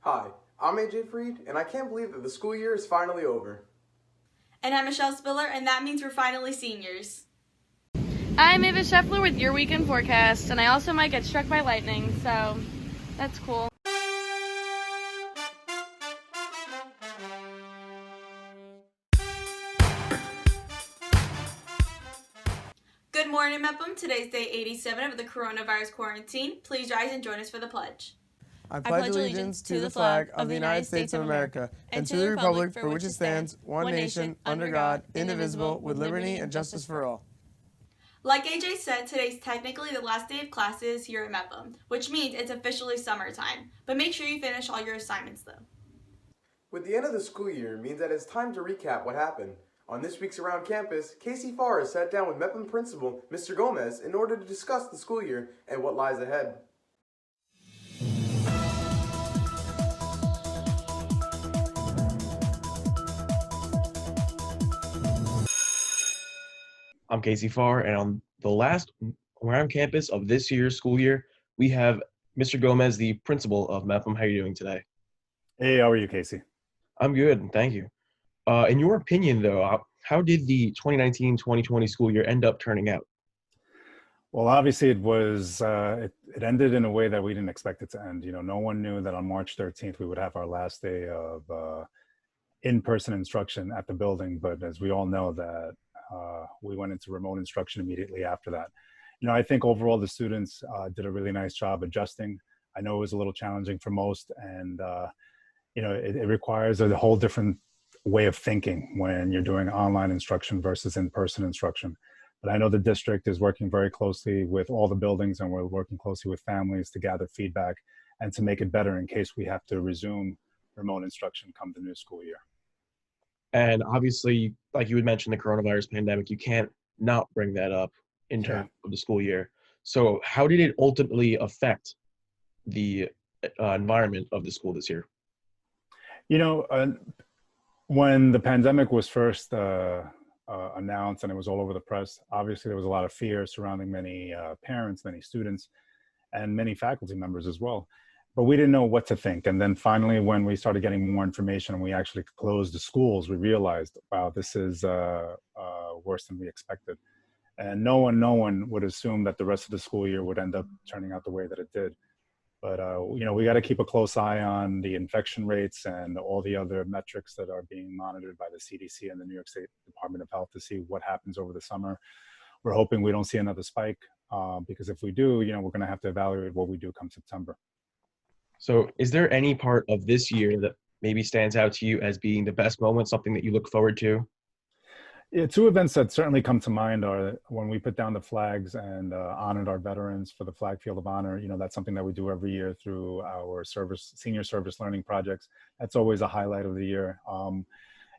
Hi, I'm AJ Freed, and I can't believe that the school year is finally over. And I'm Michelle Spiller, and that means we're finally seniors. I'm Ava Scheffler with your weekend forecast, and I also might get struck by lightning, so that's cool. Good morning, Mepham. Today's day 87 of the coronavirus quarantine. Please rise and join us for the pledge. I pledge allegiance to the flag of the United States of America and to the republic for which it stands, one nation, under God, indivisible, with liberty and justice for all. Like AJ said, today's technically the last day of classes here at Mepham, which means it's officially summertime. But make sure you finish all your assignments, though. With the end of the school year means that it's time to recap what happened. On this week's Around Campus, Fahrer sat down with Mepham Principal Mr. Gomez in order to discuss the school year and what lies ahead. I'm Fahrer, and on the last Around Campus of this year's school year, we have Mr. Gomez, the principal of Mepham. How are you doing today? Hey, how are you, Casey? I'm good, thank you. In your opinion, though, how did the 2019-2020 school year end up turning out? Well, obviously it was, it ended in a way that we didn't expect it to end. You know, no one knew that on March 13th we would have our last day of in-person instruction at the building. But as we all know that we went into remote instruction immediately after that. You know, I think overall the students did a really nice job adjusting. I know it was a little challenging for most, and you know, it requires a whole different way of thinking when you're doing online instruction versus in-person instruction. But I know the district is working very closely with all the buildings, and we're working closely with families to gather feedback and to make it better in case we have to resume remote instruction come the new school year. And obviously, like you had mentioned, the coronavirus pandemic, you can't not bring that up in terms of the school year. So how did it ultimately affect the environment of the school this year? You know, when the pandemic was first announced and it was all over the press, obviously there was a lot of fear surrounding many parents, many students, and many faculty members as well. But we didn't know what to think. And then finally, when we started getting more information and we actually closed the schools, we realized, wow, this is worse than we expected. And no one would assume that the rest of the school year would end up turning out the way that it did. But, you know, we got to keep a close eye on the infection rates and all the other metrics that are being monitored by the CDC and the New York State Department of Health to see what happens over the summer. We're hoping we don't see another spike because if we do, you know, we're going to have to evaluate what we do come September. So is there any part of this year that maybe stands out to you as being the best moment, something that you look forward to? Yeah, two events that certainly come to mind are when we put down the flags and honored our veterans for the Flag Field of Honor. You know, that's something that we do every year through our senior service learning projects. That's always a highlight of the year. You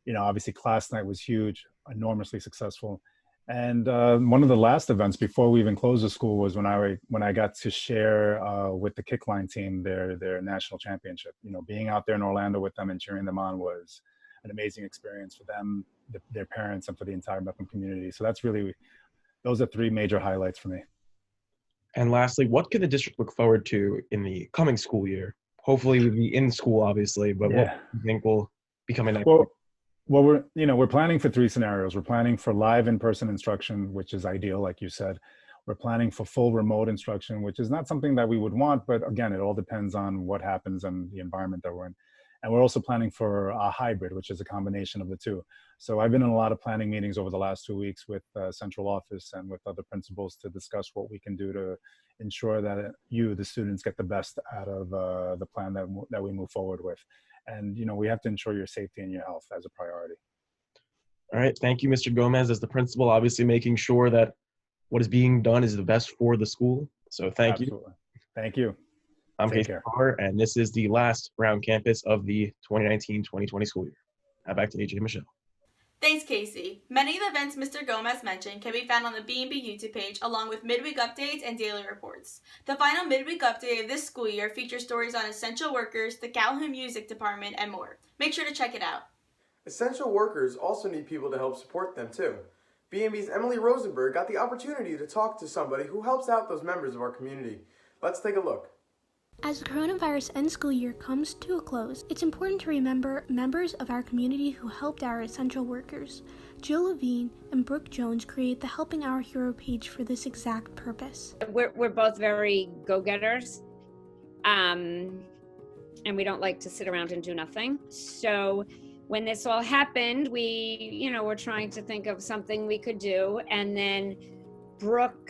know, obviously class night was huge, enormously successful. And one of the last events before we even closed the school was when I got to share with the kickline team their national championship. You know, being out there in Orlando with them and cheering them on was an amazing experience for them, their parents, and for the entire Mepham community. So those are three major highlights for me. And lastly, what can the district look forward to in the coming school year? Hopefully we'll be in school, obviously, but what do you think will be coming next? Well, we're planning for three scenarios. We're planning for live in-person instruction, which is ideal, like you said. We're planning for full remote instruction, which is not something that we would want, but again, it all depends on what happens and the environment that we're in. And we're also planning for a hybrid, which is a combination of the two. So I've been in a lot of planning meetings over the last 2 weeks with central office and with other principals to discuss what we can do to ensure that the students, get the best out of the plan that we move forward with. And, you know, we have to ensure your safety and your health as a priority. All right. Thank you, Mr. Gomez, as the principal, obviously making sure that what is being done is the best for the school. So thank you. Thank you. I'm Casey Fahrer, and this is the last Around Campus of the 2019-2020 school year. Now back to AJ and Michelle. Thanks, Casey. Many of the events Mr. Gomez mentioned can be found on the BMB YouTube page, along with midweek updates and daily reports. The final midweek update of this school year features stories on essential workers, the Calhoun Music Department, and more. Make sure to check it out. Essential workers also need people to help support them too. BMB's Emily Rosenberg got the opportunity to talk to somebody who helps out those members of our community. Let's take a look. As the coronavirus end school year comes to a close, it's important to remember members of our community who helped our essential workers. Jill Levine and Brooke Jones created the Helping Our Hero page for this exact purpose. We're both very go-getters, and we don't like to sit around and do nothing. So when this all happened, we, were trying to think of something we could do. And then Brooke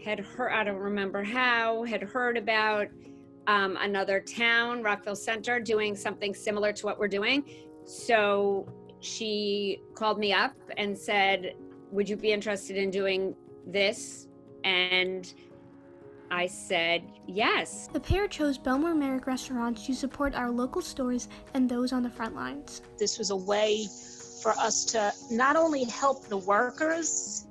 had heard, I don't remember how, had heard about another town, Rockville Center, doing something similar to what we're doing. So she called me up and said, would you be interested in doing this? And I said, yes. The pair chose Bellmore-Merrick restaurants to support our local stores and those on the front lines. This was a way for us to not only help the workers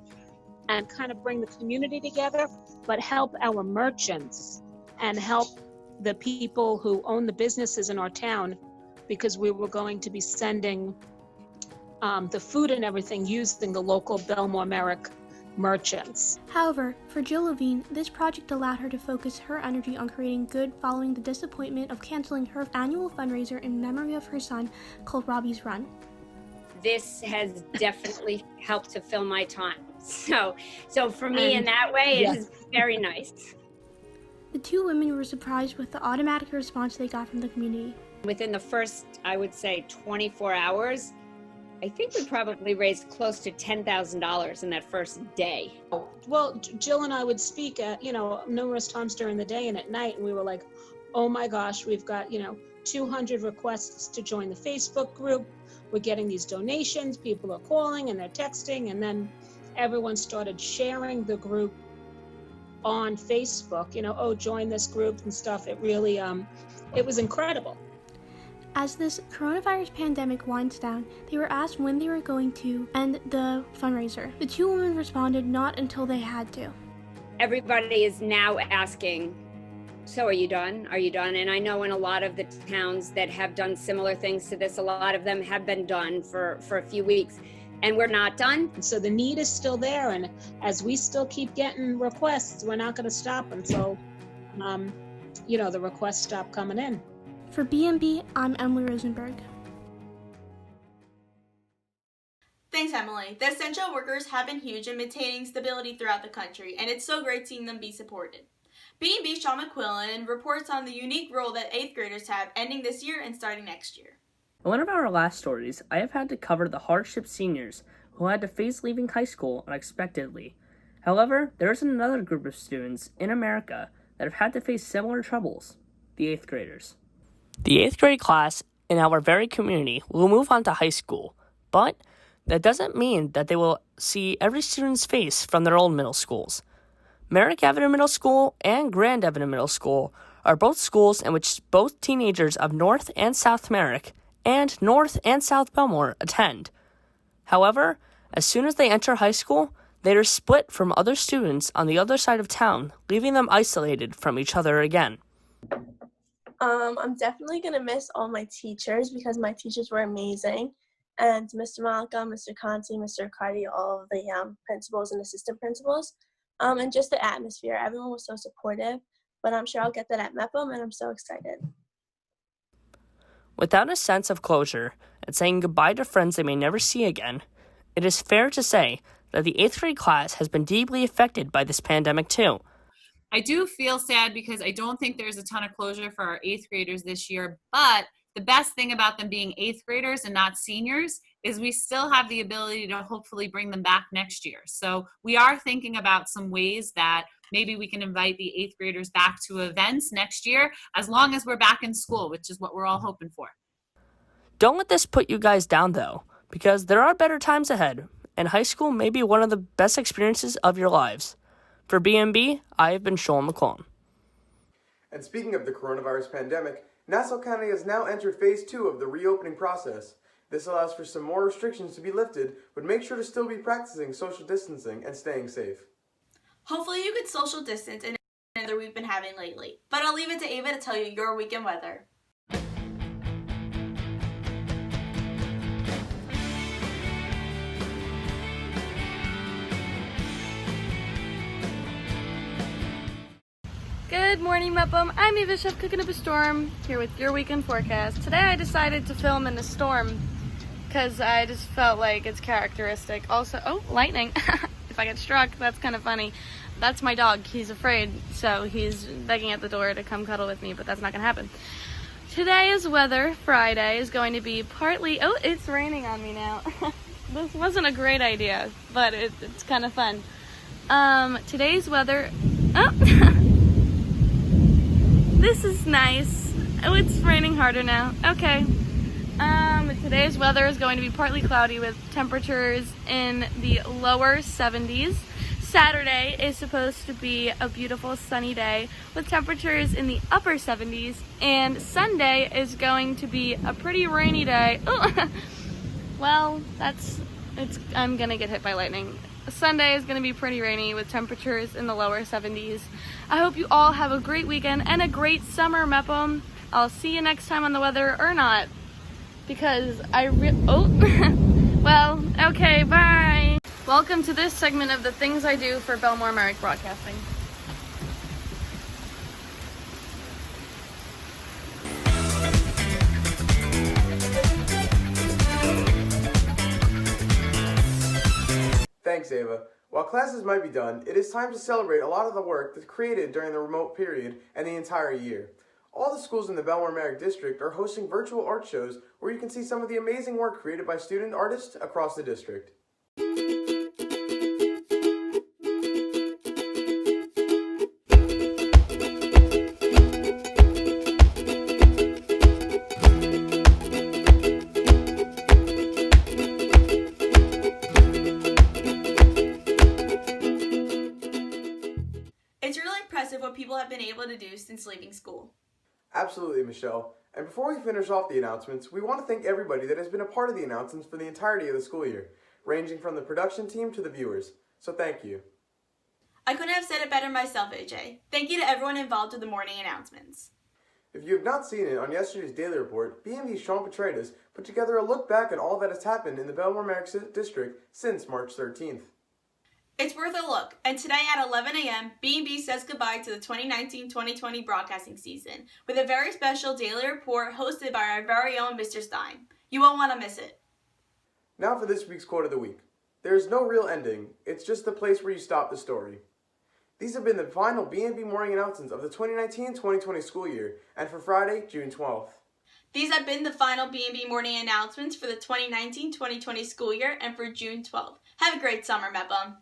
and kind of bring the community together, but help our merchants and help the people who own the businesses in our town, because we were going to be sending the food and everything using the local Bellmore-Merrick merchants. However, for Jill Levine, this project allowed her to focus her energy on creating good following the disappointment of canceling her annual fundraiser in memory of her son called Robbie's Run. This has definitely helped to fill my time. So for me in that way, it is very nice. The two women were surprised with the automatic response they got from the community. Within the first, I would say, 24 hours, I think we probably raised close to $10,000 in that first day. Well, Jill and I would speak at, numerous times during the day and at night, and we were like, oh my gosh, we've got, 200 requests to join the Facebook group. We're getting these donations, people are calling and they're texting, and then everyone started sharing the group on Facebook, join this group and stuff. It really, it was incredible. As this coronavirus pandemic winds down, they were asked when they were going to end the fundraiser. The two women responded not until they had to. Everybody is now asking, so are you done? Are you done? And I know in a lot of the towns that have done similar things to this, a lot of them have been done for a few weeks, and we're not done. So the need is still there, and as we still keep getting requests, we're not going to stop until, the requests stop coming in. For BMB, I'm Emily Rosenberg. Thanks, Emily. The essential workers have been huge in maintaining stability throughout the country, and it's so great seeing them be supported. BMB's Sean McQuillan reports on the unique role that 8th graders have ending this year and starting next year. In one of our last stories, I have had to cover the hardship seniors who had to face leaving high school unexpectedly. However, there is another group of students in America that have had to face similar troubles, the 8th graders. The 8th grade class in our very community will move on to high school, but that doesn't mean that they will see every student's face from their old middle schools. Merrick Avenue Middle School and Grand Avenue Middle School are both schools in which both teenagers of North and South Merrick and North and South Bellmore attend. However, as soon as they enter high school, they are split from other students on the other side of town, leaving them isolated from each other again. I'm definitely going to miss all my teachers because my teachers were amazing. And Mr. Malcolm, Mr. Conti, Mr. Cardi, all of the principals and assistant principals. And just the atmosphere. Everyone was so supportive. But I'm sure I'll get that at Mepham, and I'm so excited. Without a sense of closure and saying goodbye to friends they may never see again, it is fair to say that the 8th grade class has been deeply affected by this pandemic too. I do feel sad because I don't think there's a ton of closure for our 8th graders this year, but the best thing about them being 8th graders and not seniors is we still have the ability to hopefully bring them back next year. So we are thinking about some ways that maybe we can invite the 8th graders back to events next year, as long as we're back in school, which is what we're all hoping for. Don't let this put you guys down though, because there are better times ahead, and high school may be one of the best experiences of your lives. For BMB, I have been Sean McQuillan. And speaking of the coronavirus pandemic, Nassau County has now entered phase 2 of the reopening process. This allows for some more restrictions to be lifted, but make sure to still be practicing social distancing and staying safe. Hopefully you could social distance in the weather we've been having lately. But I'll leave it to Ava to tell you your weekend weather. Good morning, Mepham. I'm Eva, chef cooking up a storm, here with your weekend forecast. Today I decided to film in a storm because I just felt like it's characteristic. Also, oh, lightning. If I get struck, that's kind of funny. That's my dog. He's afraid, so he's begging at the door to come cuddle with me, but that's not going to happen. Today's weather, Friday, is going to be partly... Oh, it's raining on me now. This wasn't a great idea, but it's kind of fun. Today's weather... Oh! This is nice. Oh, it's raining harder now. Okay. Today's weather is going to be partly cloudy with temperatures in the lower 70s. Saturday is supposed to be a beautiful sunny day with temperatures in the upper 70s, and Sunday is going to be a pretty rainy day. Oh, well, I'm gonna get hit by lightning. Sunday is gonna be pretty rainy with temperatures in the lower 70s. I hope you all have a great weekend and a great summer, Mepham. I'll see you next time on the weather, or not, because well, okay, bye. Welcome to this segment of the things I do for Bellmore-Merrick Broadcasting. Thanks, Ava. While classes might be done, it is time to celebrate a lot of the work that's created during the remote period and the entire year. All the schools in the Bellmore-Merrick district are hosting virtual art shows where you can see some of the amazing work created by student artists across the district. It's really impressive what people have been able to do since leaving school. Absolutely, Michelle. And before we finish off the announcements, we want to thank everybody that has been a part of the announcements for the entirety of the school year, ranging from the production team to the viewers. So thank you. I couldn't have said it better myself, AJ. Thank you to everyone involved with the morning announcements. If you have not seen it, on yesterday's daily report, BMB's Sean Petratus put together a look back at all that has happened in the Bellmore-Merrick district since March 13th. It's worth a look, and today at 11 a.m., BMB says goodbye to the 2019-2020 broadcasting season with a very special daily report hosted by our very own Mr. Stein. You won't want to miss it. Now for this week's quote of the week. There is no real ending, it's just the place where you stop the story. These have been the final BMB morning announcements of the 2019-2020 school year, and for Friday, June 12th. These have been the final BMB morning announcements for the 2019-2020 school year and for June 12th. Have a great summer, Mepham.